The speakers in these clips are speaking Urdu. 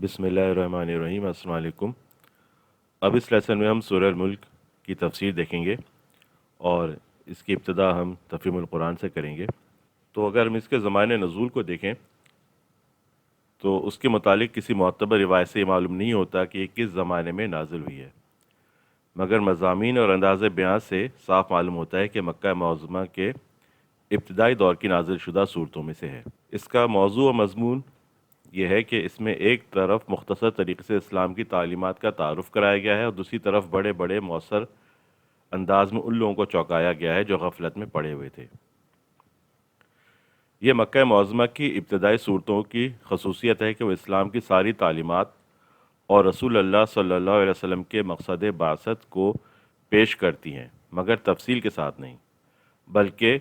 بسم اللہ الرحمن الرحیم۔ السلام علیکم۔ اب اس لیسن میں ہم سورہ الملک کی تفسیر دیکھیں گے اور اس کی ابتدا ہم تفہیم القرآن سے کریں گے۔ تو اگر ہم اس کے زمانے نزول کو دیکھیں تو اس کے متعلق کسی معتبر روایت سے یہ معلوم نہیں ہوتا کہ یہ کس زمانے میں نازل ہوئی ہے، مگر مضامین اور انداز بیان سے صاف معلوم ہوتا ہے کہ مکہ معظمہ کے ابتدائی دور کی نازل شدہ صورتوں میں سے ہے۔ اس کا موضوع و مضمون یہ ہے کہ اس میں ایک طرف مختصر طریقے سے اسلام کی تعلیمات کا تعارف کرایا گیا ہے اور دوسری طرف بڑے بڑے مؤثر انداز میں ان لوگوں کو چونکایا گیا ہے جو غفلت میں پڑے ہوئے تھے۔ یہ مکہ معظمہ کی ابتدائی صورتوں کی خصوصیت ہے کہ وہ اسلام کی ساری تعلیمات اور رسول اللہ صلی اللہ علیہ وسلم کے مقصد بعثت کو پیش کرتی ہیں، مگر تفصیل کے ساتھ نہیں بلکہ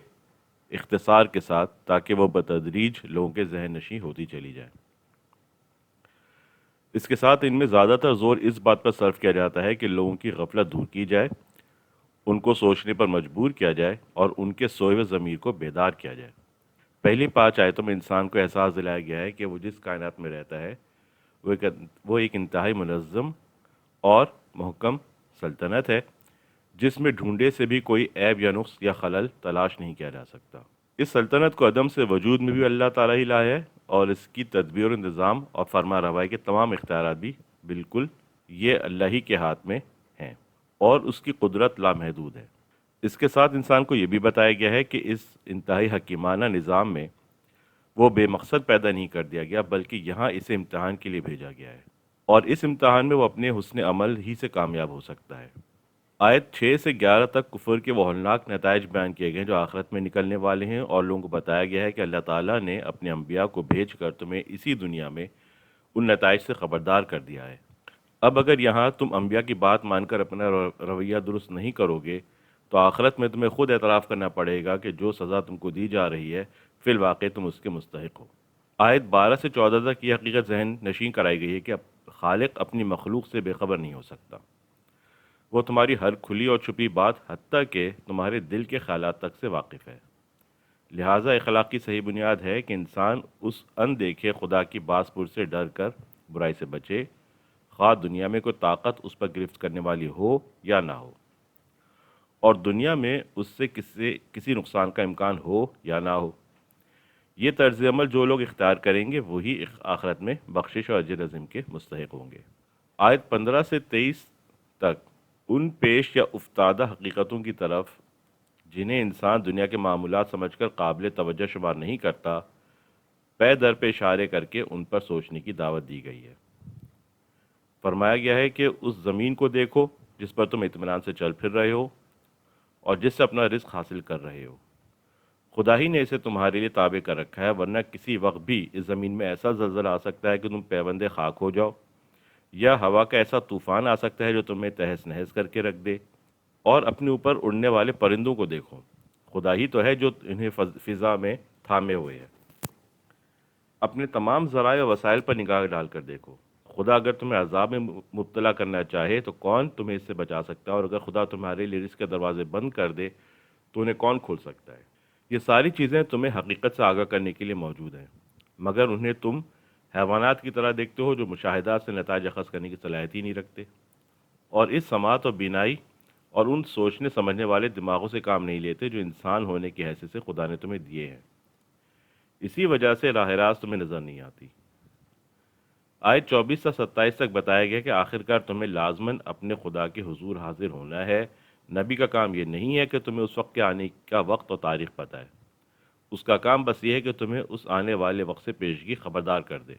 اختصار کے ساتھ، تاکہ وہ بتدریج لوگوں کے ذہن نشین ہوتی چلی جائے۔ اس کے ساتھ ان میں زیادہ تر زور اس بات پر صرف کیا جاتا ہے کہ لوگوں کی غفلت دور کی جائے، ان کو سوچنے پر مجبور کیا جائے اور ان کے سوئے ہوئے ضمیر کو بیدار کیا جائے۔ پہلی 5 آیتوں میں انسان کو احساس دلایا گیا ہے کہ وہ جس کائنات میں رہتا ہے وہ ایک انتہائی منظم اور محکم سلطنت ہے، جس میں ڈھونڈے سے بھی کوئی عیب یا نقص یا خلل تلاش نہیں کیا جا سکتا۔ اس سلطنت کو عدم سے وجود میں بھی اللہ تعالیٰ ہی لایا ہے، اور اس کی تدبیر و انتظام اور فرما روائی کے تمام اختیارات بھی بالکل یہ اللہ ہی کے ہاتھ میں ہیں، اور اس کی قدرت لامحدود ہے۔ اس کے ساتھ انسان کو یہ بھی بتایا گیا ہے کہ اس انتہائی حکیمانہ نظام میں وہ بے مقصد پیدا نہیں کر دیا گیا، بلکہ یہاں اسے امتحان کے لیے بھیجا گیا ہے، اور اس امتحان میں وہ اپنے حسن عمل ہی سے کامیاب ہو سکتا ہے۔ آیت 6 سے 11 تک کفر کے وہ ہولناک نتائج بیان کیے گئے ہیں جو آخرت میں نکلنے والے ہیں، اور لوگوں کو بتایا گیا ہے کہ اللہ تعالیٰ نے اپنے انبیاء کو بھیج کر تمہیں اسی دنیا میں ان نتائج سے خبردار کر دیا ہے۔ اب اگر یہاں تم انبیاء کی بات مان کر اپنا رویہ درست نہیں کرو گے تو آخرت میں تمہیں خود اعتراف کرنا پڑے گا کہ جو سزا تم کو دی جا رہی ہے فی الواقع تم اس کے مستحق ہو۔ آیت 12 سے 14 تک یہ حقیقت ذہن نشین کرائی گئی ہے کہ خالق اپنی مخلوق سے بے خبر نہیں ہو سکتا۔ وہ تمہاری ہر کھلی اور چھپی بات حتیٰ کہ تمہارے دل کے خیالات تک سے واقف ہے۔ لہٰذا اخلاق کی صحیح بنیاد ہے کہ انسان اس ان دیکھے خدا کی باز پرس سے ڈر کر برائی سے بچے، خواہ دنیا میں کوئی طاقت اس پر گرفت کرنے والی ہو یا نہ ہو، اور دنیا میں اس سے کسی نقصان کا امکان ہو یا نہ ہو۔ یہ طرز عمل جو لوگ اختیار کریں گے وہی آخرت میں بخشش اور اجر عظیم کے مستحق ہوں گے۔ آیت 15 سے 23 تک ان پیش یا افتادہ حقیقتوں کی طرف جنہیں انسان دنیا کے معمولات سمجھ کر قابل توجہ شمار نہیں کرتا، پے در پہ اشارے کر کے ان پر سوچنے کی دعوت دی گئی ہے۔ فرمایا گیا ہے کہ اس زمین کو دیکھو جس پر تم اطمینان سے چل پھر رہے ہو اور جس سے اپنا رزق حاصل کر رہے ہو۔ خدا ہی نے اسے تمہارے لیے تابع کر رکھا ہے، ورنہ کسی وقت بھی اس زمین میں ایسا زلزلہ آ سکتا ہے کہ تم پیوندے خاک ہو جاؤ، یا ہوا کا ایسا طوفان آ سکتا ہے جو تمہیں تہس نہس کر کے رکھ دے۔ اور اپنے اوپر اڑنے والے پرندوں کو دیکھو، خدا ہی تو ہے جو انہیں فضا میں تھامے ہوئے ہے۔ اپنے تمام ذرائع و وسائل پر نگاہ ڈال کر دیکھو، خدا اگر تمہیں عذاب میں مبتلا کرنا چاہے تو کون تمہیں اس سے بچا سکتا ہے، اور اگر خدا تمہارے لیے رزق کے دروازے بند کر دے تو انہیں کون کھول سکتا ہے۔ یہ ساری چیزیں تمہیں حقیقت سے آگاہ کرنے کے لیے موجود ہیں، مگر انہیں تم حیوانات کی طرح دیکھتے ہو جو مشاہدات سے نتائج اخذ کرنے کی صلاحیت ہی نہیں رکھتے، اور اس سماعت اور بینائی اور ان سوچنے سمجھنے والے دماغوں سے کام نہیں لیتے جو انسان ہونے کی حیثیت سے خدا نے تمہیں دیے ہیں۔ اسی وجہ سے راہ راست تمہیں نظر نہیں آتی۔ آیت 24 سے 27 تک بتایا گیا کہ آخرکار تمہیں لازماً اپنے خدا کے حضور حاضر ہونا ہے۔ نبی کا کام یہ نہیں ہے کہ تمہیں اس وقت کے آنے کا وقت اور تاریخ پتہ ہے، اس کا کام بس یہ ہے کہ تمہیں اس آنے والے وقت سے پیشگی خبردار کر دے۔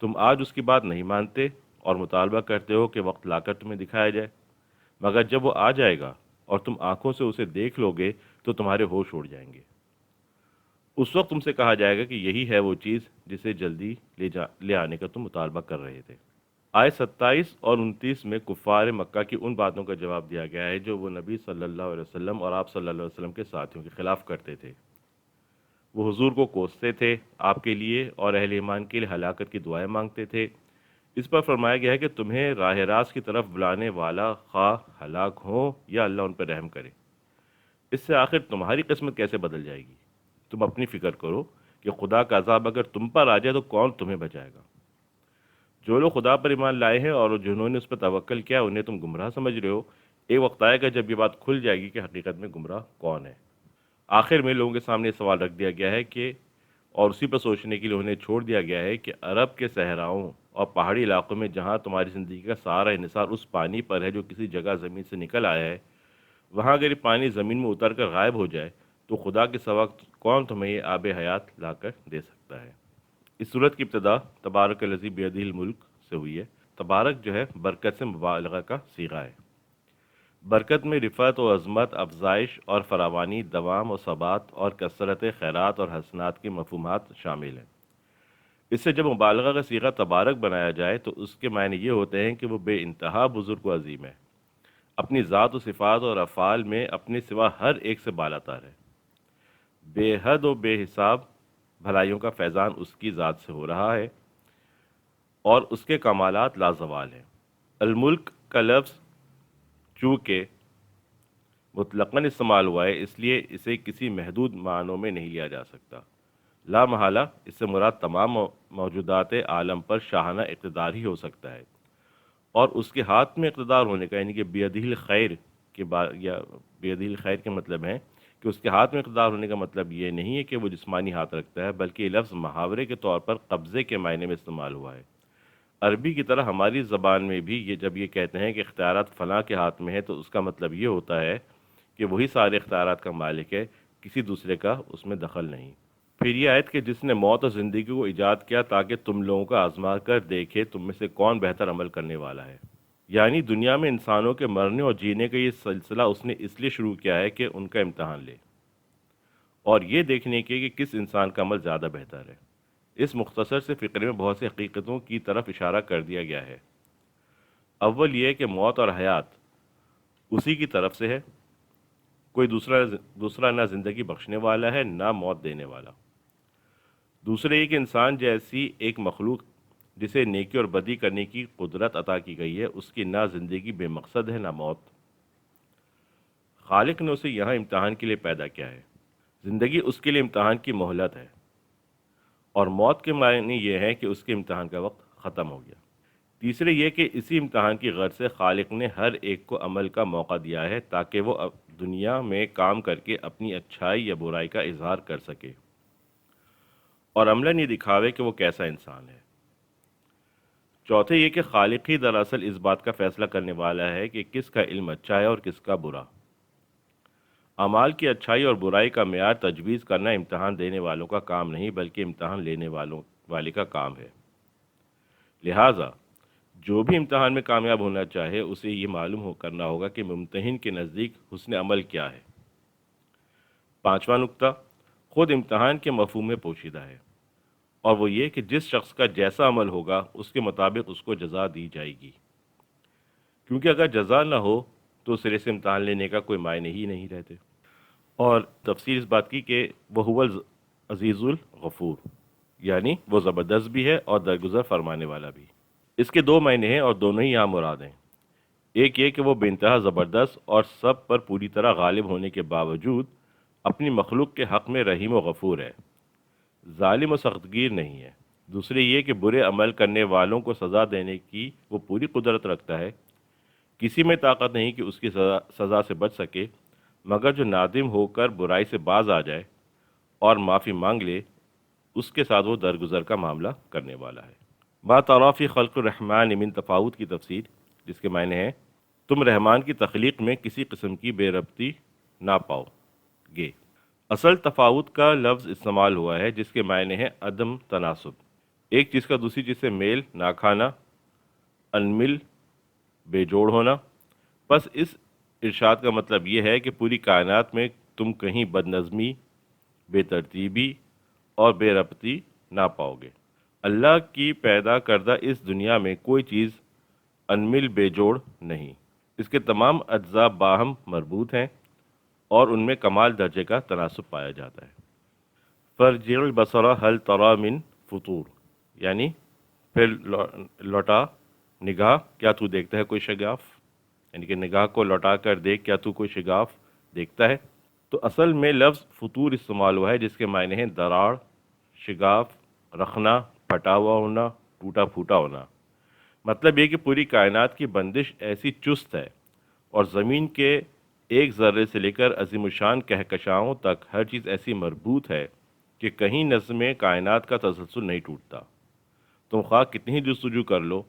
تم آج اس کی بات نہیں مانتے اور مطالبہ کرتے ہو کہ وقت لا کر تمہیں دکھایا جائے، مگر جب وہ آ جائے گا اور تم آنکھوں سے اسے دیکھ لو گے تو تمہارے ہوش اڑ جائیں گے۔ اس وقت تم سے کہا جائے گا کہ یہی ہے وہ چیز جسے جلدی لے آنے کا تم مطالبہ کر رہے تھے۔ آیت 27 اور 29 میں کفار مکہ کی ان باتوں کا جواب دیا گیا ہے جو وہ نبی صلی اللہ علیہ وسلم اور آپ صلی اللہ علیہ وسلم کے ساتھیوں کے خلاف کرتے تھے۔ وہ حضور کو کوستے تھے، آپ کے لیے اور اہل ایمان کے لیے ہلاکت کی دعائیں مانگتے تھے۔ اس پر فرمایا گیا ہے کہ تمہیں راہ راست کی طرف بلانے والا خواہ ہلاک ہو یا اللہ ان پر رحم کرے، اس سے آخر تمہاری قسمت کیسے بدل جائے گی؟ تم اپنی فکر کرو کہ خدا کا عذاب اگر تم پر آ جائے تو کون تمہیں بچائے گا؟ جو لوگ خدا پر ایمان لائے ہیں اور جنہوں نے اس پر توکل کیا انہیں تم گمراہ سمجھ رہے ہو، ایک وقت آئے گا جب یہ بات کھل جائے گی کہ حقیقت میں گمراہ کون ہے۔ آخر میں لوگوں کے سامنے یہ سوال رکھ دیا گیا ہے کہ اور اسی پر سوچنے کے لیے انہیں چھوڑ دیا گیا ہے کہ عرب کے صحراؤں اور پہاڑی علاقوں میں جہاں تمہاری زندگی کا سارا انحصار اس پانی پر ہے جو کسی جگہ زمین سے نکل آیا ہے، وہاں اگر یہ پانی زمین میں اتر کر غائب ہو جائے تو خدا کے سوا کون تمہیں یہ آب حیات لا کر دے سکتا ہے۔ اس صورت کی ابتدا تبارک الذی بیدہ الملک سے ہوئی ہے۔ تبارک جو ہے برکت سے مبالغہ کا صیغہ ہے۔ برکت میں رفعت و عظمت، افزائش اور فراوانی، دوام و ثبات اور کثرت خیرات اور حسنات کے مفہومات شامل ہیں۔ اس سے جب مبالغہ کا صیغہ تبارک بنایا جائے تو اس کے معنی یہ ہوتے ہیں کہ وہ بے انتہا بزرگ و عظیم ہے، اپنی ذات و صفات اور افعال میں اپنے سوا ہر ایک سے بالاتر ہے، بے حد و بے حساب بھلائیوں کا فیضان اس کی ذات سے ہو رہا ہے اور اس کے کمالات لازوال ہیں۔ الملک کا لفظ چونکہ مطلقاً استعمال ہوا ہے اس لیے اسے کسی محدود معنوں میں نہیں لیا جا سکتا۔ لا محالہ اس سے مراد تمام موجودات عالم پر شاہانہ اقتدار ہی ہو سکتا ہے، اور اس کے ہاتھ میں اقتدار ہونے کا یعنی کہ بیدہ الخیر یا بیدہ الخیر کے مطلب ہے کہ اس کے ہاتھ میں اقتدار ہونے کا مطلب یہ نہیں ہے کہ وہ جسمانی ہاتھ رکھتا ہے، بلکہ یہ لفظ محاورے کے طور پر قبضے کے معنی میں استعمال ہوا ہے۔ عربی کی طرح ہماری زبان میں بھی جب یہ کہتے ہیں کہ اختیارات فلاں کے ہاتھ میں ہے تو اس کا مطلب یہ ہوتا ہے کہ وہی سارے اختیارات کا مالک ہے، کسی دوسرے کا اس میں دخل نہیں۔ پھر یہ آیت کہ جس نے موت اور زندگی کو ایجاد کیا تاکہ تم لوگوں کا آزما کر دیکھے تم میں سے کون بہتر عمل کرنے والا ہے، یعنی دنیا میں انسانوں کے مرنے اور جینے کا یہ سلسلہ اس نے اس لیے شروع کیا ہے کہ ان کا امتحان لے اور یہ دیکھنے کے کہ کس انسان کا عمل زیادہ بہتر ہے۔ اس مختصر سے فقرے میں بہت سی حقیقتوں کی طرف اشارہ کر دیا گیا ہے۔ اول یہ کہ موت اور حیات اسی کی طرف سے ہے، کوئی دوسرا نہ زندگی بخشنے والا ہے نہ موت دینے والا۔ دوسرے یہ کہ انسان جیسی ایک مخلوق جسے نیکی اور بدی کرنے کی قدرت عطا کی گئی ہے، اس کی نہ زندگی بے مقصد ہے نہ موت۔ خالق نے اسے یہاں امتحان کے لیے پیدا کیا ہے، زندگی اس کے لیے امتحان کی مہلت ہے، اور موت کے معنی یہ ہے کہ اس کے امتحان کا وقت ختم ہو گیا۔ تیسرے یہ کہ اسی امتحان کی غرض سے خالق نے ہر ایک کو عمل کا موقع دیا ہے تاکہ وہ دنیا میں کام کر کے اپنی اچھائی یا برائی کا اظہار کر سکے اور عملاً یہ دکھاوے کہ وہ کیسا انسان ہے۔ چوتھے یہ کہ خالق ہی دراصل اس بات کا فیصلہ کرنے والا ہے کہ کس کا علم اچھا ہے اور کس کا برا۔ اعمال کی اچھائی اور برائی کا معیار تجویز کرنا امتحان دینے والوں کا کام نہیں بلکہ امتحان لینے والے کا کام ہے۔ لہٰذا جو بھی امتحان میں کامیاب ہونا چاہے اسے یہ معلوم کرنا ہوگا کہ ممتحن کے نزدیک حسن عمل کیا ہے۔ پانچواں نقطہ خود امتحان کے مفہوم میں پوشیدہ ہے، اور وہ یہ کہ جس شخص کا جیسا عمل ہوگا اس کے مطابق اس کو جزا دی جائے گی، کیونکہ اگر جزا نہ ہو تو سرے سے امتحان لینے کا کوئی معنی ہی نہیں رہتے۔ اور تفصیل اس بات کی کہ وہ هو العزیز الغفور، یعنی وہ زبردست بھی ہے اور درگزر فرمانے والا بھی۔ اس کے دو معنی ہیں اور دونوں ہی یہاں مراد ہیں۔ ایک یہ کہ وہ بے انتہا زبردست اور سب پر پوری طرح غالب ہونے کے باوجود اپنی مخلوق کے حق میں رحیم و غفور ہے، ظالم و سختگیر نہیں ہے۔ دوسرے یہ کہ برے عمل کرنے والوں کو سزا دینے کی وہ پوری قدرت رکھتا ہے، کسی میں طاقت نہیں کہ اس کی سزا سے بچ سکے، مگر جو نادم ہو کر برائی سے باز آ جائے اور معافی مانگ لے اس کے ساتھ وہ درگزر کا معاملہ کرنے والا ہے۔ ما تری فی خلق الرحمن من تفاوت کی تفسیر، جس کے معنی ہے تم رحمان کی تخلیق میں کسی قسم کی بے ربطی نہ پاؤ گے۔ اصل تفاوت کا لفظ استعمال ہوا ہے جس کے معنی ہے عدم تناسب، ایک چیز کا دوسری چیز سے میل نہ کھانا، انمل بے جوڑ ہونا۔ پس اس ارشاد کا مطلب یہ ہے کہ پوری کائنات میں تم کہیں بد نظمی، بے ترتیبی اور بے ربطی نہ پاؤ گے۔ اللہ کی پیدا کردہ اس دنیا میں کوئی چیز انمل بے جوڑ نہیں، اس کے تمام اجزاء باہم مربوط ہیں اور ان میں کمال درجے کا تناسب پایا جاتا ہے۔ فرجع البصر هل تری من فطور، یعنی پھر لوٹا نگاہ، کیا تو دیکھتا ہے کوئی شگاف، یعنی کہ نگاہ کو لوٹا کر دیکھ، کیا تو کوئی شگاف دیکھتا ہے۔ تو اصل میں لفظ فطور استعمال ہوا ہے جس کے معنی ہیں دراڑ، شگاف، رخنا، پھٹا ہوا ہونا، ٹوٹا پھوٹا ہونا۔ مطلب یہ کہ پوری کائنات کی بندش ایسی چست ہے اور زمین کے ایک ذرے سے لے کر عظیم الشان کہکشاؤں تک ہر چیز ایسی مربوط ہے کہ کہیں نظم کائنات کا تسلسل نہیں ٹوٹتا۔ تم خواہ کتنی ہی جستجو کر لو،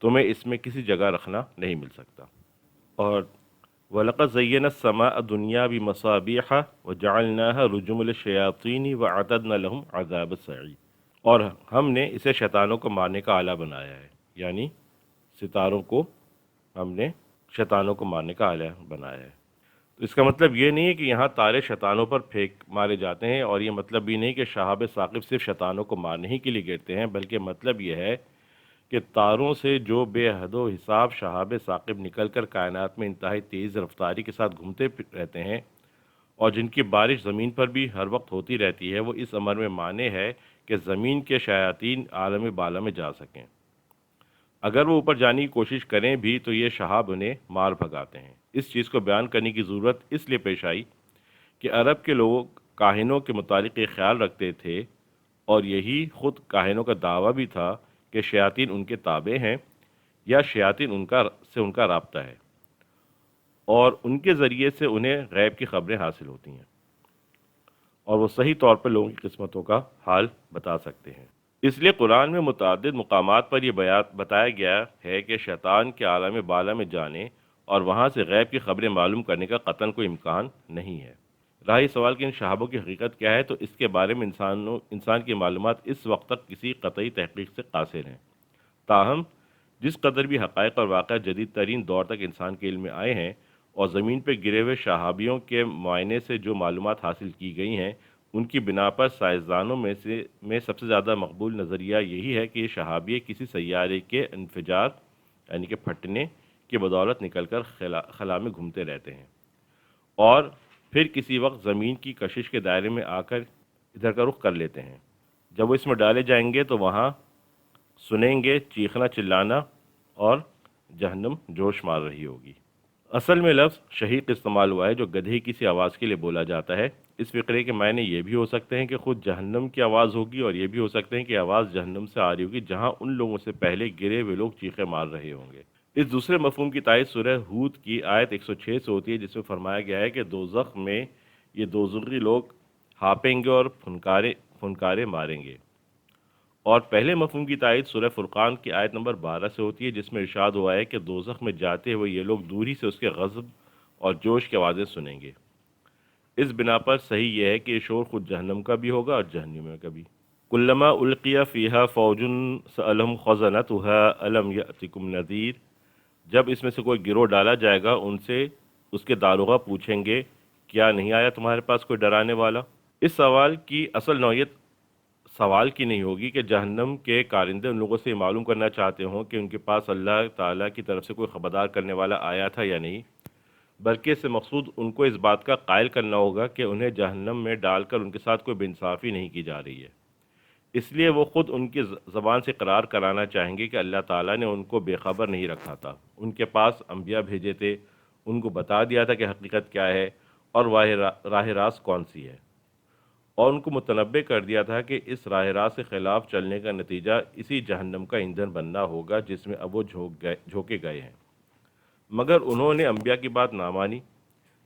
تمہیں اس میں کسی جگہ رکھنا نہیں مل سکتا۔ اور وَلَقَدْ زَيَّنَا السَّمَاءَ الدُّنْيَا بِمَصَابِيحَ وَجَعَلْنَاهَا رُجُومًا لِلشَّيَاطِينِ وَأَعْتَدْنَا لَهُمْ عَذَابَ السَّعِيرِ، اور ہم نے اسے شیطانوں کو مارنے کا آلہ بنایا ہے، یعنی ستاروں کو ہم نے شیطانوں کو مارنے کا آلہ بنایا ہے۔ تو اس کا مطلب یہ نہیں ہے کہ یہاں تارے شیطانوں پر پھینک مارے جاتے ہیں، اور یہ مطلب بھی نہیں کہ شہاب ثاقب صرف شیطانوں کو مارنے ہی کے لیے گرتے ہیں، بلکہ مطلب یہ ہے کہ تاروں سے جو بے حد و حساب شہاب ثاقب نکل کر کائنات میں انتہائی تیز رفتاری کے ساتھ گھومتے رہتے ہیں اور جن کی بارش زمین پر بھی ہر وقت ہوتی رہتی ہے، وہ اس امر میں مانے ہے کہ زمین کے شیاطین عالم بالا میں جا سکیں۔ اگر وہ اوپر جانے کی کوشش کریں بھی تو یہ شہاب انہیں مار بھگاتے ہیں۔ اس چیز کو بیان کرنے کی ضرورت اس لیے پیش آئی کہ عرب کے لوگ کاہنوں کے متعلق یہ خیال رکھتے تھے، اور یہی خود کاہنوں کا دعویٰ بھی تھا کہ شیاطین ان کے تابع ہیں یا شیاطین ان کا رابطہ ہے، اور ان کے ذریعے سے انہیں غیب کی خبریں حاصل ہوتی ہیں، اور وہ صحیح طور پر لوگوں کی قسمتوں کا حال بتا سکتے ہیں۔ اس لیے قرآن میں متعدد مقامات پر یہ بتایا گیا ہے کہ شیطان کے عالم بالا میں جانے اور وہاں سے غیب کی خبریں معلوم کرنے کا قطعاً کوئی امکان نہیں ہے۔ رہا یہ سوال کہ ان شہابوں کی حقیقت کیا ہے، تو اس کے بارے میں انسان کی معلومات اس وقت تک کسی قطعی تحقیق سے قاصر ہیں۔ تاہم جس قدر بھی حقائق اور واقعات جدید ترین دور تک انسان کے علم میں آئے ہیں، اور زمین پہ گرے ہوئے شہابیوں کے معائنے سے جو معلومات حاصل کی گئی ہیں، ان کی بنا پر سائنسدانوں میں سب سے زیادہ مقبول نظریہ یہی ہے کہ یہ شہابیے کسی سیارے کے انفجار یعنی کہ پھٹنے کی بدولت نکل کر خلا میں گھومتے رہتے ہیں، اور پھر کسی وقت زمین کی کشش کے دائرے میں آ کر ادھر کا رخ کر لیتے ہیں۔ جب وہ اس میں ڈالے جائیں گے تو وہاں سنیں گے چیخنا چلانا، اور جہنم جوش مار رہی ہوگی۔ اصل میں لفظ شہیق استعمال ہوا ہے جو گدھے کی سی آواز کے لیے بولا جاتا ہے۔ اس فقرے کے معنی یہ بھی ہو سکتے ہیں کہ خود جہنم کی آواز ہوگی، اور یہ بھی ہو سکتے ہیں کہ آواز جہنم سے آ رہی ہوگی جہاں ان لوگوں سے پہلے گرے ہوئے لوگ چیخیں مار رہے ہوں گے۔ اس دوسرے مفہوم کی تائید سورہ ہود کی آیت 106 سے ہوتی ہے، جس میں فرمایا گیا ہے کہ دوزخ میں یہ دوزخی لوگ ہاپیں گے اور پھنکارے ماریں گے۔ اور پہلے مفہوم کی تائید سورہ فرقان کی آیت نمبر 12 سے ہوتی ہے، جس میں ارشاد ہوا ہے کہ دوزخ میں جاتے ہوئے یہ لوگ دور ہی سے اس کے غضب اور جوش کی آوازیں سنیں گے۔ اس بنا پر صحیح یہ ہے کہ یہ شور خود جہنم کا بھی ہوگا اور جہنمیوں کا بھی۔ کلما القی فیہا فوج سألہم خزنتها الم یأتکم نذیر، جب اس میں سے کوئی گروہ ڈالا جائے گا ان سے اس کے داروغہ پوچھیں گے کیا نہیں آیا تمہارے پاس کوئی ڈرانے والا۔ اس سوال کی اصل نوعیت سوال کی نہیں ہوگی کہ جہنم کے کارندے ان لوگوں سے یہ معلوم کرنا چاہتے ہوں کہ ان کے پاس اللہ تعالیٰ کی طرف سے کوئی خبردار کرنے والا آیا تھا یا نہیں، بلکہ اس سے مقصود ان کو اس بات کا قائل کرنا ہوگا کہ انہیں جہنم میں ڈال کر ان کے ساتھ کوئی بے انصافی نہیں کی جا رہی ہے۔ اس لیے وہ خود ان کی زبان سے اقرار کرانا چاہیں گے کہ اللہ تعالیٰ نے ان کو بے خبر نہیں رکھا تھا، ان کے پاس انبیاء بھیجے تھے، ان کو بتا دیا تھا کہ حقیقت کیا ہے اور راہ راست کون سی ہے، اور ان کو متنبع کر دیا تھا کہ اس راہ راست کے خلاف چلنے کا نتیجہ اسی جہنم کا ایندھن بننا ہوگا جس میں اب وہ جھونکے گئے ہیں۔ مگر انہوں نے انبیاء کی بات نہ مانی،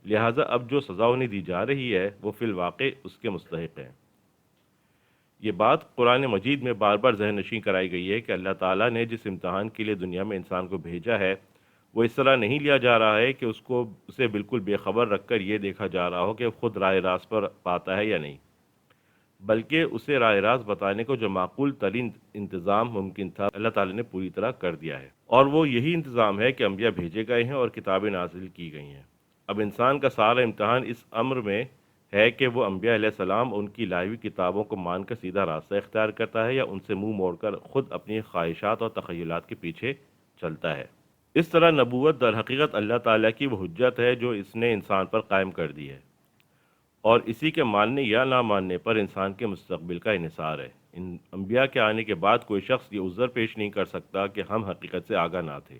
لہٰذا اب جو سزا انہیں دی جا رہی ہے وہ فی الواقع اس کے مستحق ہے۔ یہ بات قرآن مجید میں بار بار ذہن نشین کرائی گئی ہے کہ اللہ تعالیٰ نے جس امتحان کے لیے دنیا میں انسان کو بھیجا ہے، وہ اس طرح نہیں لیا جا رہا ہے کہ اسے بالکل بے خبر رکھ کر یہ دیکھا جا رہا ہو کہ خود راہ راست پر پاتا ہے یا نہیں، بلکہ اسے راہ راست بتانے کو جو معقول ترین انتظام ممکن تھا اللہ تعالیٰ نے پوری طرح کر دیا ہے، اور وہ یہی انتظام ہے کہ انبیاء بھیجے گئے ہیں اور کتابیں نازل کی گئی ہیں۔ اب انسان کا سارا امتحان اس امر میں ہے کہ وہ انبیاء علیہ السلام ان کی لائی ہوئی کتابوں کو مان کر سیدھا راستہ اختیار کرتا ہے یا ان سے منہ موڑ کر خود اپنی خواہشات اور تخیلات کے پیچھے چلتا ہے۔ اس طرح نبوت در حقیقت اللہ تعالیٰ کی وہ حجت ہے جو اس نے انسان پر قائم کر دی ہے، اور اسی کے ماننے یا نہ ماننے پر انسان کے مستقبل کا انحصار ہے۔ ان انبیاء کے آنے کے بعد کوئی شخص یہ عذر پیش نہیں کر سکتا کہ ہم حقیقت سے آگاہ نہ تھے،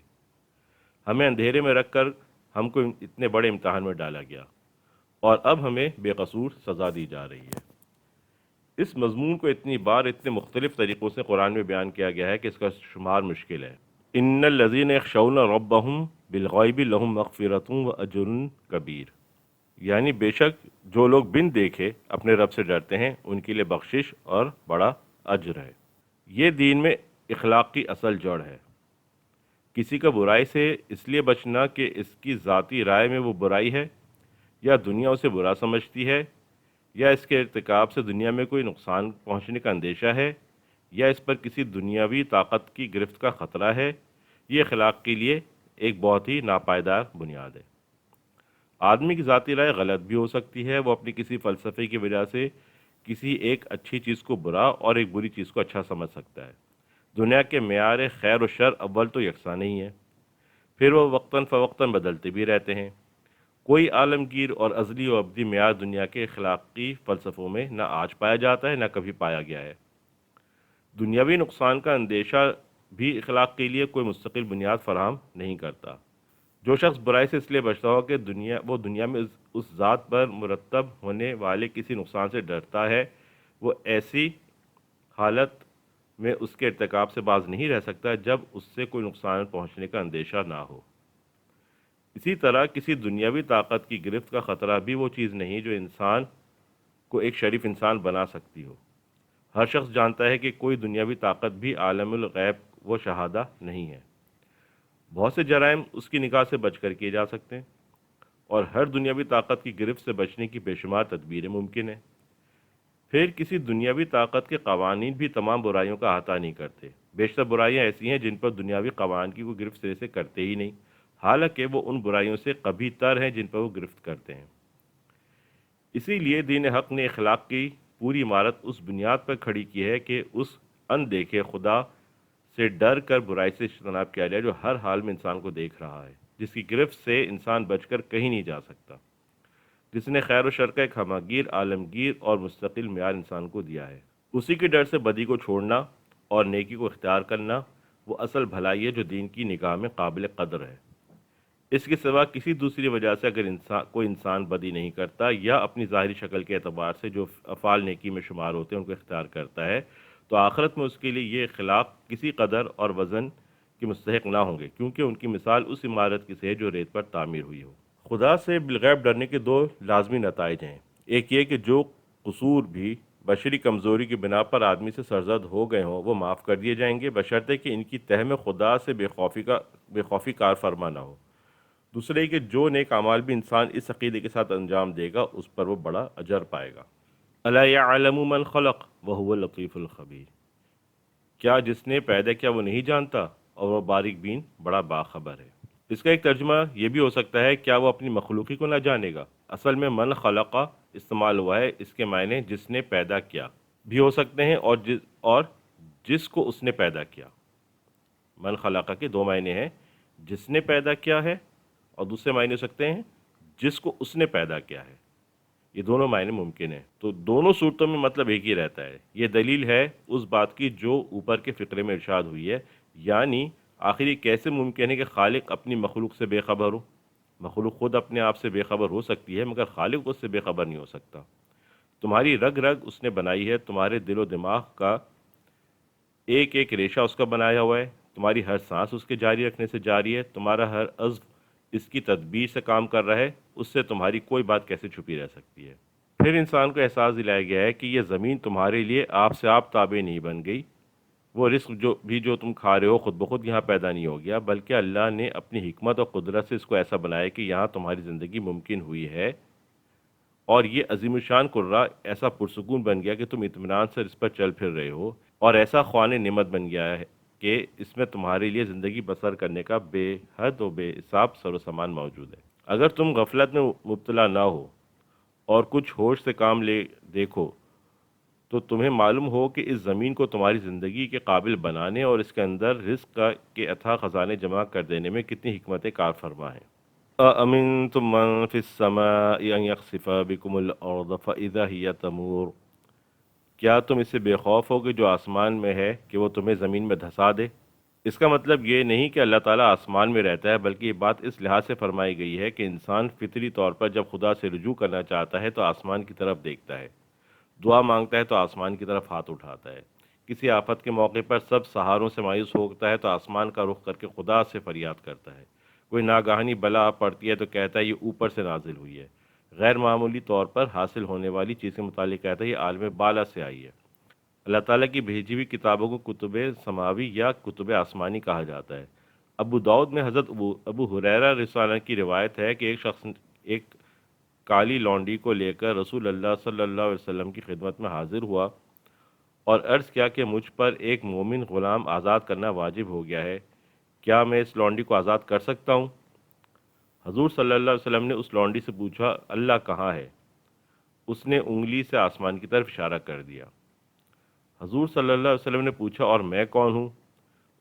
ہمیں اندھیرے میں رکھ کر ہم کو اتنے بڑے امتحان میں ڈالا گیا، اور اب ہمیں بے قصور سزا دی جا رہی ہے۔ اس مضمون کو اتنی بار اتنے مختلف طریقوں سے قرآن میں بیان کیا گیا ہے کہ اس کا شمار مشکل ہے۔ ان الذین یخشون ربهم بالغیب لهم مغفرۃ واجر کبیر، یعنی بے شک جو لوگ بن دیکھے اپنے رب سے ڈرتے ہیں ان کے لیے بخشش اور بڑا اجر ہے۔ یہ دین میں اخلاق کی اصل جڑ ہے۔ کسی کا برائی سے اس لیے بچنا کہ اس کی ذاتی رائے میں وہ برائی ہے، یا دنیا اسے برا سمجھتی ہے، یا اس کے ارتکاب سے دنیا میں کوئی نقصان پہنچنے کا اندیشہ ہے، یا اس پر کسی دنیاوی طاقت کی گرفت کا خطرہ ہے، یہ اخلاق کے لیے ایک بہت ہی ناپائیدار بنیاد ہے۔ آدمی کی ذاتی رائے غلط بھی ہو سکتی ہے، وہ اپنی کسی فلسفے کی وجہ سے کسی ایک اچھی چیز کو برا اور ایک بری چیز کو اچھا سمجھ سکتا ہے۔ دنیا کے معیار خیر و شر اول تو یکساں نہیں ہے، پھر وہ وقتاً فوقتاً بدلتے بھی رہتے ہیں۔ کوئی عالمگیر اور ازلی و ابدی معیار دنیا کے اخلاقی فلسفوں میں نہ آج پایا جاتا ہے نہ کبھی پایا گیا ہے۔ دنیاوی نقصان کا اندیشہ بھی اخلاق کے لیے کوئی مستقل بنیاد فراہم نہیں کرتا۔ جو شخص برائی سے اس لیے بچتا ہو کہ وہ دنیا میں اس ذات پر مرتب ہونے والے کسی نقصان سے ڈرتا ہے، وہ ایسی حالت میں اس کے ارتکاب سے باز نہیں رہ سکتا جب اس سے کوئی نقصان پہنچنے کا اندیشہ نہ ہو۔ اسی طرح کسی دنیاوی طاقت کی گرفت کا خطرہ بھی وہ چیز نہیں جو انسان کو ایک شریف انسان بنا سکتی ہو۔ ہر شخص جانتا ہے کہ کوئی دنیاوی طاقت بھی عالم الغیب و شہادہ نہیں ہے۔ بہت سے جرائم اس کی نگاہ سے بچ کر کیے جا سکتے ہیں، اور ہر دنیاوی طاقت کی گرفت سے بچنے کی بے شمار تدبیریں ممکن ہیں۔ پھر کسی دنیاوی طاقت کے قوانین بھی تمام برائیوں کا احاطہ نہیں کرتے۔ بیشتر برائیاں ایسی ہیں جن پر دنیاوی قوانین کی وہ گرفت سرے سے کرتے ہی نہیں، حالانکہ وہ ان برائیوں سے کبھی تر ہیں جن پر وہ گرفت کرتے ہیں۔ اسی لیے دین حق نے اخلاق کی پوری عمارت اس بنیاد پر کھڑی کی ہے کہ اس اندیکھے خدا سے ڈر کر برائی سے اجتناب کیا جائے جو ہر حال میں انسان کو دیکھ رہا ہے، جس کی گرفت سے انسان بچ کر کہیں نہیں جا سکتا، جس نے خیر و شر کا ایک ہماگیر، عالمگیر اور مستقل معیار انسان کو دیا ہے۔ اسی کے ڈر سے بدی کو چھوڑنا اور نیکی کو اختیار کرنا وہ اصل بھلائی ہے جو دین کی نگاہ میں قابل قدر ہے۔ اس کے سوا کسی دوسری وجہ سے اگر کوئی انسان بدی نہیں کرتا یا اپنی ظاہری شکل کے اعتبار سے جو افعال نیکی میں شمار ہوتے ہیں ان کو اختیار کرتا ہے، تو آخرت میں اس کے لیے یہ اخلاق کسی قدر اور وزن کے مستحق نہ ہوں گے، کیونکہ ان کی مثال اس عمارت کی سے ہے جو ریت پر تعمیر ہوئی ہو۔ خدا سے بالغیب ڈرنے کے دو لازمی نتائج ہیں۔ ایک یہ کہ جو قصور بھی بشری کمزوری کی بنا پر آدمی سے سرزد ہو گئے ہوں وہ معاف کر دیے جائیں گے، بشرطے کہ ان کی تہ میں خدا سے بے خوفی کار فرما نہ ہو۔ دوسرے کہ جو نیک اعمال بھی انسان اس عقیدے کے ساتھ انجام دے گا اس پر وہ بڑا اجر پائے گا۔ الا یعلم من خلق وهو اللطیف الخبیر، کیا جس نے پیدا کیا وہ نہیں جانتا اور وہ باریک بین بڑا باخبر ہے۔ اس کا ایک ترجمہ یہ بھی ہو سکتا ہے کیا وہ اپنی مخلوقی کو نہ جانے گا۔ اصل میں من خلق استعمال ہوا ہے، اس کے معنی جس نے پیدا کیا بھی ہو سکتے ہیں، اور جس کو اس نے پیدا کیا۔ من خلق کے دو معنی ہیں، جس نے پیدا کیا ہے اور دوسرے معنی ہو سکتے ہیں جس کو اس نے پیدا کیا ہے۔ یہ دونوں معنی ممکن ہیں، تو دونوں صورتوں میں مطلب ایک ہی رہتا ہے۔ یہ دلیل ہے اس بات کی جو اوپر کے فقرے میں ارشاد ہوئی ہے، یعنی آخر یہ کیسے ممکن ہے کہ خالق اپنی مخلوق سے بے خبر ہو۔ مخلوق خود اپنے آپ سے بے خبر ہو سکتی ہے مگر خالق اس سے بے خبر نہیں ہو سکتا۔ تمہاری رگ رگ اس نے بنائی ہے، تمہارے دل و دماغ کا ایک ایک ریشہ اس کا بنایا ہوا ہے، تمہاری ہر سانس اس کے جاری رکھنے سے جاری ہے، تمہارا ہر عضو اس کی تدبیر سے کام کر رہا ہے، اس سے تمہاری کوئی بات کیسے چھپی رہ سکتی ہے۔ پھر انسان کو احساس دلایا گیا ہے کہ یہ زمین تمہارے لیے آپ سے آپ تابع نہیں بن گئی، وہ رزق جو تم کھا رہے ہو خود بخود یہاں پیدا نہیں ہو گیا، بلکہ اللہ نے اپنی حکمت اور قدرت سے اس کو ایسا بنایا کہ یہاں تمہاری زندگی ممکن ہوئی ہے، اور یہ عظیم الشان قرہ ایسا پرسکون بن گیا کہ تم اطمینان سے اس پر چل پھر رہے ہو، اور ایسا خوان نعمت بن گیا ہے کہ اس میں تمہارے لیے زندگی بسر کرنے کا بے حد و بے حساب سر و سامان موجود ہے۔ اگر تم غفلت میں مبتلا نہ ہو اور کچھ ہوش سے کام لے دیکھو تو تمہیں معلوم ہو کہ اس زمین کو تمہاری زندگی کے قابل بنانے اور اس کے اندر رزق کے اتھاہ خزانے جمع کر دینے میں کتنی حکمت کار فرما ہے۔ أَأَمِنْتُم مَّن فِي السَّمَاءِ أَن يَخْسِفَ بِكُمُ الْأَرْضَ فَإِذَا هِيَ تَمُورُ، کیا تم اس سے بے خوف ہو کہ جو آسمان میں ہے کہ وہ تمہیں زمین میں دھسا دے؟ اس کا مطلب یہ نہیں کہ اللہ تعالیٰ آسمان میں رہتا ہے، بلکہ یہ بات اس لحاظ سے فرمائی گئی ہے کہ انسان فطری طور پر جب خدا سے رجوع کرنا چاہتا ہے تو آسمان کی طرف دیکھتا ہے، دعا مانگتا ہے تو آسمان کی طرف ہاتھ اٹھاتا ہے، کسی آفت کے موقع پر سب سہاروں سے مایوس ہوتا ہے تو آسمان کا رخ کر کے خدا سے فریاد کرتا ہے۔ کوئی ناگہانی بلا پڑتی ہے تو کہتا ہے یہ اوپر سے نازل ہوئی ہے۔ غیر معمولی طور پر حاصل ہونے والی چیز کے متعلق کہتا ہے یہ عالم بالا سے آئی ہے۔ اللہ تعالیٰ کی بھیجی ہوئی کتابوں کو کتب سماوی یا کتب آسمانی کہا جاتا ہے۔ ابو داؤد میں حضرت ابو ہریرہ رضی اللہ عنہ کی روایت ہے کہ ایک شخص ایک کالی لونڈی کو لے کر رسول اللہ صلی اللہ علیہ وسلم کی خدمت میں حاضر ہوا اور عرض کیا کہ مجھ پر ایک مومن غلام آزاد کرنا واجب ہو گیا ہے، کیا میں اس لونڈی کو آزاد کر سکتا ہوں؟ حضور صلی اللہ علیہ وسلم نے اس لونڈی سے پوچھا اللہ کہاں ہے؟ اس نے انگلی سے آسمان کی طرف اشارہ کر دیا۔ حضور صلی اللہ علیہ وسلم نے پوچھا اور میں کون ہوں؟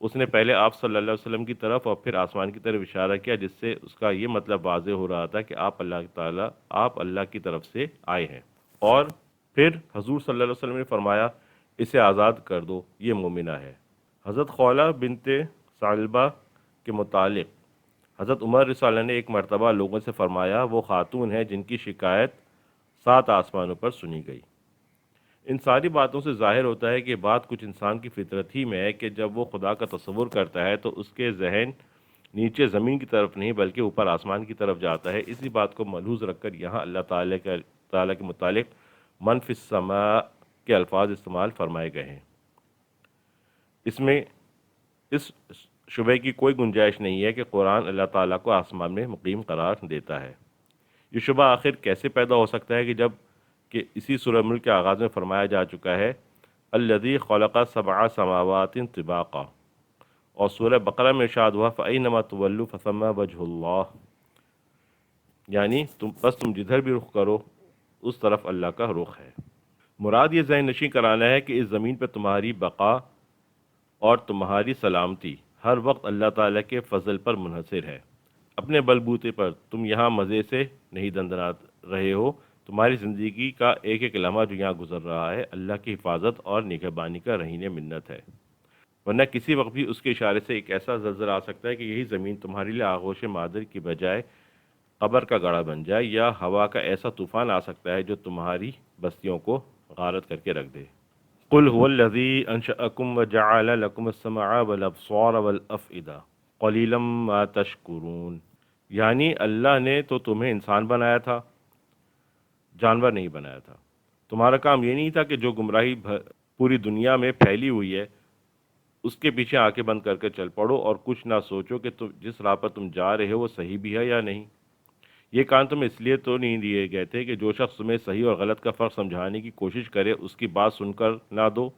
اس نے پہلے آپ صلی اللہ علیہ وسلم کی طرف اور پھر آسمان کی طرف اشارہ کیا، جس سے اس کا یہ مطلب واضح ہو رہا تھا کہ آپ اللہ کی طرف سے آئے ہیں۔ اور پھر حضور صلی اللہ علیہ وسلم نے فرمایا اسے آزاد کر دو، یہ مومنہ ہے۔ حضرت خولہ بنت ثعلبہ کے متعلق حضرت عمر رضی اللہ عنہ نے ایک مرتبہ لوگوں سے فرمایا وہ خاتون ہے جن کی شکایت 7 آسمانوں پر سنی گئی۔ ان ساری باتوں سے ظاہر ہوتا ہے کہ بات کچھ انسان کی فطرت ہی میں ہے کہ جب وہ خدا کا تصور کرتا ہے تو اس کے ذہن نیچے زمین کی طرف نہیں بلکہ اوپر آسمان کی طرف جاتا ہے۔ اسی بات کو ملحوظ رکھ کر یہاں اللہ تعالیٰ کے متعلق من فی السماء کے الفاظ استعمال فرمائے گئے ہیں۔ اس میں اس شبہ کی کوئی گنجائش نہیں ہے کہ قرآن اللہ تعالیٰ کو آسمان میں مقیم قرار دیتا ہے۔ یہ شبہ آخر کیسے پیدا ہو سکتا ہے کہ اسی سورہ ملک کے آغاز میں فرمایا جا چکا ہے الذی خلق 7 سماوات طباقا، اور سورہ بقرہ میں ارشاد ہوا فَأَيْنَمَا تُوَلُّوا فَثَمَّ وَجْهُ اللَّهِ، یعنی تم جدھر بھی رخ کرو اس طرف اللہ کا رخ ہے۔ مراد یہ ذہن نشین کرانا ہے کہ اس زمین پہ تمہاری بقا اور تمہاری سلامتی ہر وقت اللہ تعالیٰ کے فضل پر منحصر ہے۔ اپنے بلبوتے پر تم یہاں مزے سے نہیں دندنات رہے ہو، تمہاری زندگی کا ایک ایک لمحہ جو یہاں گزر رہا ہے اللہ کی حفاظت اور نگہبانی کا رہین منت ہے، ورنہ کسی وقت بھی اس کے اشارے سے ایک ایسا زلزلہ آ سکتا ہے کہ یہی زمین تمہارے لیے آغوش مادر کی بجائے قبر کا گڑھا بن جائے، یا ہوا کا ایسا طوفان آ سکتا ہے جو تمہاری بستیوں کو غارت کر کے رکھ دے۔ قل هو الذی انشأکم وجعل لکم السمع والابصار والافئدہ قلیلا ما تشکرون، یعنی اللہ نے تو تمہیں انسان بنایا تھا، جانور نہیں بنایا تھا۔ تمہارا کام یہ نہیں تھا کہ جو گمراہی پوری دنیا میں پھیلی ہوئی ہے اس کے پیچھے آنکھیں بند کر کے چل پڑو اور کچھ نہ سوچو کہ جس راہ پر تم جا رہے ہو وہ صحیح بھی ہے یا نہیں۔ یہ کام تمہیں اس لیے تو نہیں دیے گئے تھے کہ جو شخص تمہیں صحیح اور غلط کا فرق سمجھانے کی کوشش کرے اس کی بات سن کر نہ دو،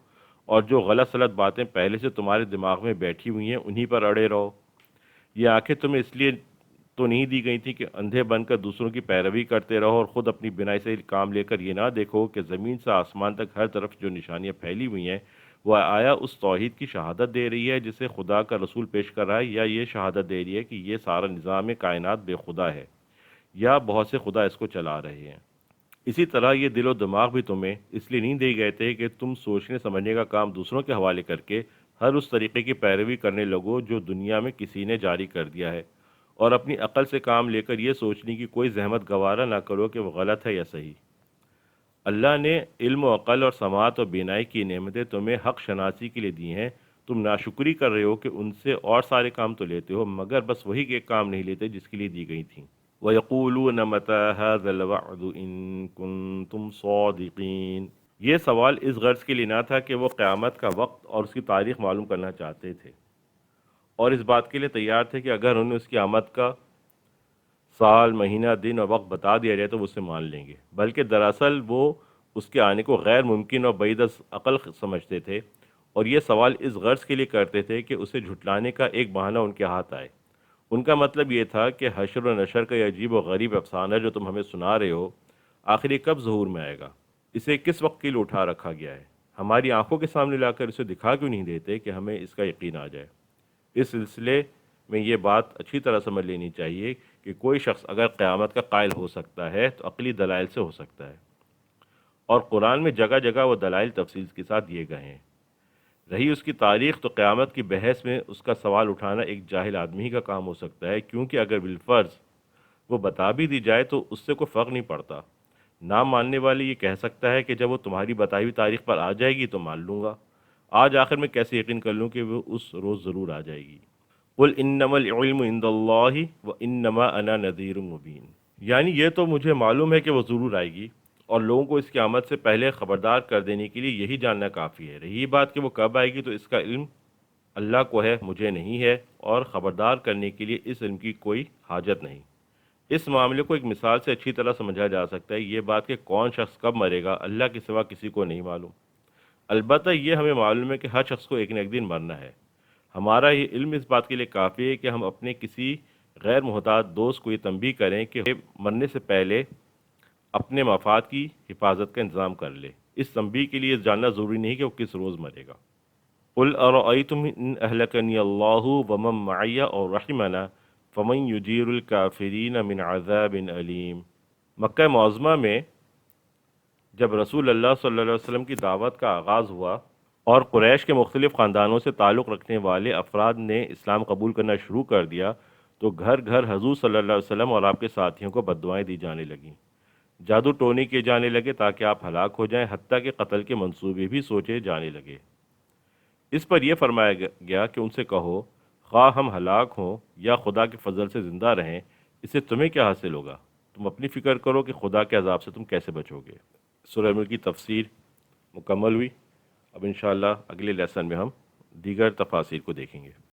اور جو غلط سلط باتیں پہلے سے تمہارے دماغ میں بیٹھی ہوئی ہیں انہی پر اڑے رہو۔ یہ آنکھیں تمہیں اس لیے تو نہیں دی گئی تھی کہ اندھے بن کر دوسروں کی پیروی کرتے رہو اور خود اپنی بینائی سے کام لے کر یہ نہ دیکھو کہ زمین سے آسمان تک ہر طرف جو نشانیاں پھیلی ہوئی ہیں وہ آیا اس توحید کی شہادت دے رہی ہے جسے خدا کا رسول پیش کر رہا ہے، یا یہ شہادت دے رہی ہے کہ یہ سارا نظام کائنات بے خدا ہے یا بہت سے خدا اس کو چلا رہے ہیں۔ اسی طرح یہ دل و دماغ بھی تمہیں اس لیے نہیں دیے گئے تھے کہ تم سوچنے سمجھنے کا کام دوسروں کے حوالے کر کے ہر اس طریقے کی پیروی کرنے لگو جو دنیا میں کسی نے جاری کر دیا ہے، اور اپنی عقل سے کام لے کر یہ سوچنے کی کوئی زحمت گوارا نہ کرو کہ وہ غلط ہے یا صحیح۔ اللہ نے علم و عقل اور سماعت و بینائی کی نعمتیں تمہیں حق شناسی کے لیے دی ہیں، تم ناشکری کر رہے ہو کہ ان سے اور سارے کام تو لیتے ہو مگر بس وہی ایک کام نہیں لیتے جس کے لیے دی گئی تھیں۔ وَيَقُولُونَ مَتَى هَذَا الْوَعْدُ إِن كُنتُمْ صَادِقِينَ، یہ سوال اس غرض کے لیے نہ تھا کہ وہ قیامت کا وقت اور اس کی تاریخ معلوم کرنا چاہتے تھے اور اس بات کے لیے تیار تھے کہ اگر انہیں اس کی آمد کا سال، مہینہ، دن اور وقت بتا دیا جائے تو وہ اسے مان لیں گے، بلکہ دراصل وہ اس کے آنے کو غیر ممکن اور بعید از عقل سمجھتے تھے، اور یہ سوال اس غرض کے لیے کرتے تھے کہ اسے جھٹلانے کا ایک بہانہ ان کے ہاتھ آئے۔ ان کا مطلب یہ تھا کہ حشر و نشر کا یہ عجیب و غریب افسانہ جو تم ہمیں سنا رہے ہو آخر یہ کب ظہور میں آئے گا؟ اسے کس وقت کے لیے اٹھا رکھا گیا ہے؟ ہماری آنکھوں کے سامنے لا کر اسے دکھا کیوں نہیں دیتے کہ ہمیں اس کا یقین آ جائے؟ اس سلسلے میں یہ بات اچھی طرح سمجھ لینی چاہیے کہ کوئی شخص اگر قیامت کا قائل ہو سکتا ہے تو عقلی دلائل سے ہو سکتا ہے، اور قرآن میں جگہ جگہ وہ دلائل تفصیل کے ساتھ دیے گئے ہیں۔ رہی اس کی تاریخ تو قیامت کی بحث میں اس کا سوال اٹھانا ایک جاہل آدمی کا کام ہو سکتا ہے، کیونکہ اگر بالفرض وہ بتا بھی دی جائے تو اس سے کوئی فرق نہیں پڑتا۔ نہ ماننے والی یہ کہہ سکتا ہے کہ جب وہ تمہاری بتائی ہوئی تاریخ پر آ جائے گی تو مان لوں گا، آج آخر میں کیسے یقین کر لوں کہ وہ اس روز ضرور آ جائے گی؟ قل انما العلم عند اللہ وانما انا نذیر مبین، یعنی یہ تو مجھے معلوم ہے کہ وہ ضرور آئے گی، اور لوگوں کو اس کی آمد سے پہلے خبردار کر دینے کے لیے یہی جاننا کافی ہے۔ رہی بات کہ وہ کب آئے گی تو اس کا علم اللہ کو ہے، مجھے نہیں ہے، اور خبردار کرنے کے لیے اس علم کی کوئی حاجت نہیں۔ اس معاملے کو ایک مثال سے اچھی طرح سمجھا جا سکتا ہے۔ یہ بات کہ کون شخص کب مرے گا اللہ کے سوا کسی کو نہیں معلوم، البتہ یہ ہمیں معلوم ہے کہ ہر شخص کو ایک نہ ایک دن مرنا ہے۔ ہمارا یہ علم اس بات کے لیے کافی ہے کہ ہم اپنے کسی غیر محتاط دوست کو یہ تنبیہ کریں کہ مرنے سے پہلے اپنے مفاد کی حفاظت کا انتظام کر لے۔ اس تنبیہ کے لیے جاننا ضروری نہیں کہ وہ کس روز مرے گا۔ قل ارأیتم ان اہلکنی اللہ ومن معی اور رحمنا فمن یجیر الکافرین من عذاب علیم۔ مکہ معظمہ میں جب رسول اللہ صلی اللہ علیہ وسلم کی دعوت کا آغاز ہوا اور قریش کے مختلف خاندانوں سے تعلق رکھنے والے افراد نے اسلام قبول کرنا شروع کر دیا تو گھر گھر حضور صلی اللہ علیہ وسلم اور آپ کے ساتھیوں کو بددعائیں دی جانے لگیں، جادو ٹونے کیے جانے لگے تاکہ آپ ہلاک ہو جائیں، حتیٰ کہ قتل کے منصوبے بھی سوچے جانے لگے۔ اس پر یہ فرمایا گیا کہ ان سے کہو خواہ ہم ہلاک ہوں یا خدا کے فضل سے زندہ رہیں، اس سے تمہیں کیا حاصل ہوگا؟ تم اپنی فکر کرو کہ خدا کے عذاب سے تم کیسے بچو گے۔ سورہ ملک کی تفسیر مکمل ہوئی۔ اب انشاءاللہ اگلے لیسن میں ہم دیگر تفاسیر کو دیکھیں گے۔